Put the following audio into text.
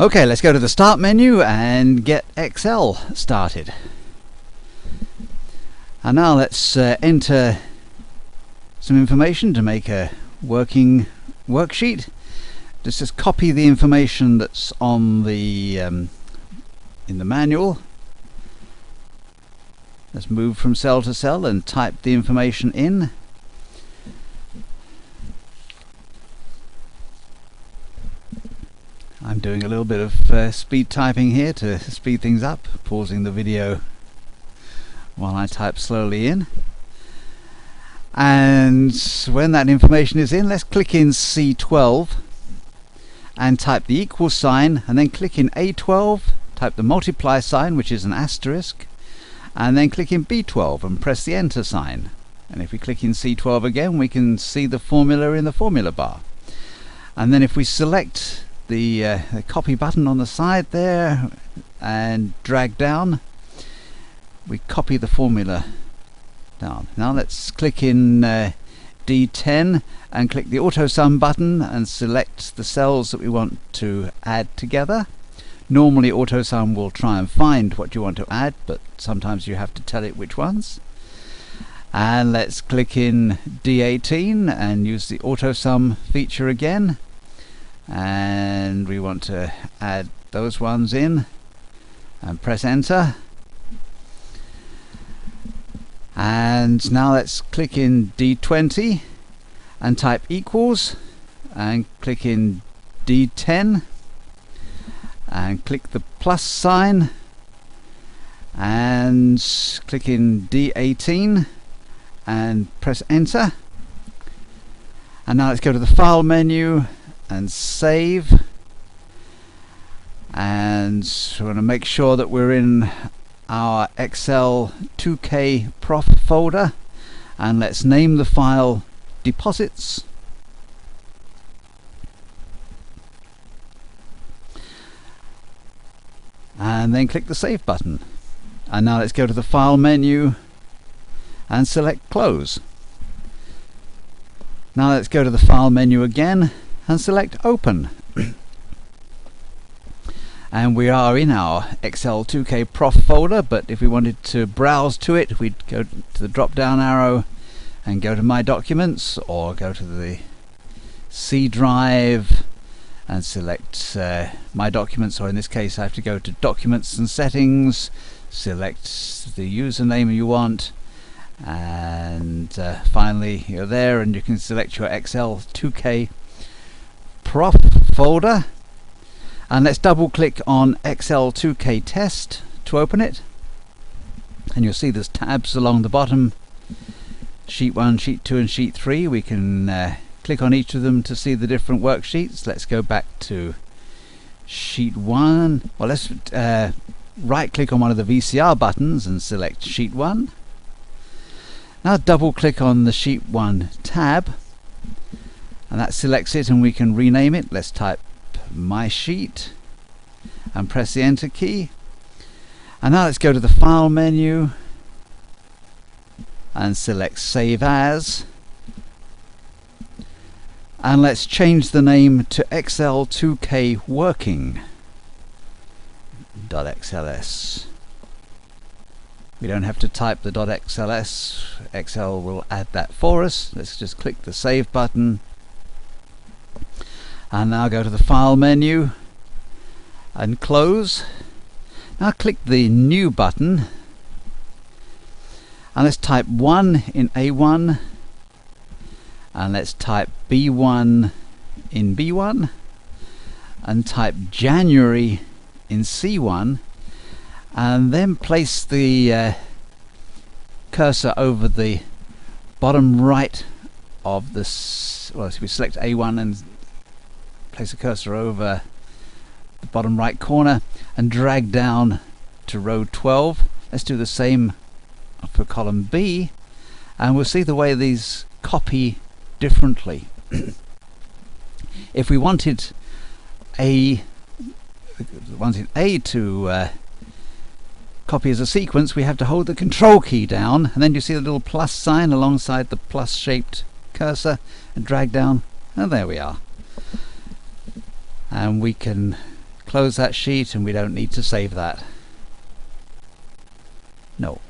Okay, let's go to the Start menu and get Excel started. And now let's enter some information to make a working worksheet. Just copy the information that's on the in the manual. Let's move from cell to cell and type the information in. I'm doing a little bit of speed typing here to speed things up, pausing the video while I type slowly in. And when that information is in, let's click in C12 and type the equal sign, and then click in A12, type the multiply sign, which is an asterisk, and then click in B12 and press the enter sign. And if we click in C12 again, we can see the formula in the formula bar. And then if we select the copy button on the side there and drag down, we copy the formula down. Now let's click in D10 and click the auto sum button and select the cells that we want to add together. Normally auto sum will try and find what you want to add, but sometimes you have to tell it which ones. And let's click in D18 and use the auto sum feature again, and we want to add those ones in and press enter. And now let's click in D20 and type equals, and click in D10 and click the plus sign, and click in D18 and press enter. And now let's go to the file menu and save, and we want to make sure that we're in our Excel 2K Prof folder, and let's name the file deposits. And then click the save button. And now let's go to the file menu and select close. Now let's go to the file menu again and select open. And we are in our Excel 2K Prof folder, but if we wanted to browse to it, we'd go to the drop down arrow and go to My Documents, or go to the C drive and select My Documents, or in this case I have to go to Documents and Settings, select the username you want, and finally you're there, and you can select your Excel 2K Prof folder. And let's double click on Excel 2K Test to open it, and you'll see there's tabs along the bottom, sheet 1, sheet 2 and sheet 3. We can click on each of them to see the different worksheets. Let's go back to sheet 1. Well, let's right click on one of the VCR buttons and select sheet 1. Now double click on the sheet 1 tab, and that selects it, and we can rename it. Let's type My Sheet and press the enter key. And now let's go to the file menu and select Save As, and let's change the name to Excel 2K Working .xls. We don't have to type the .xls, Excel will add that for us. Let's just click the save button. And now go to the file menu and close. Now click the new button, and let's type 1 in A1, and let's type B1 in B1, and type January in C1, and then place the cursor over the bottom right of this. Well, so we select A1 and place a cursor over the bottom right corner and drag down to row 12. Let's do the same for column B, and we'll see the way these copy differently. If we wanted A to copy as a sequence, we have to hold the control key down, and then you see the little plus sign alongside the plus shaped cursor, and drag down, and there we are. And we can close that sheet and we don't need to save that. No.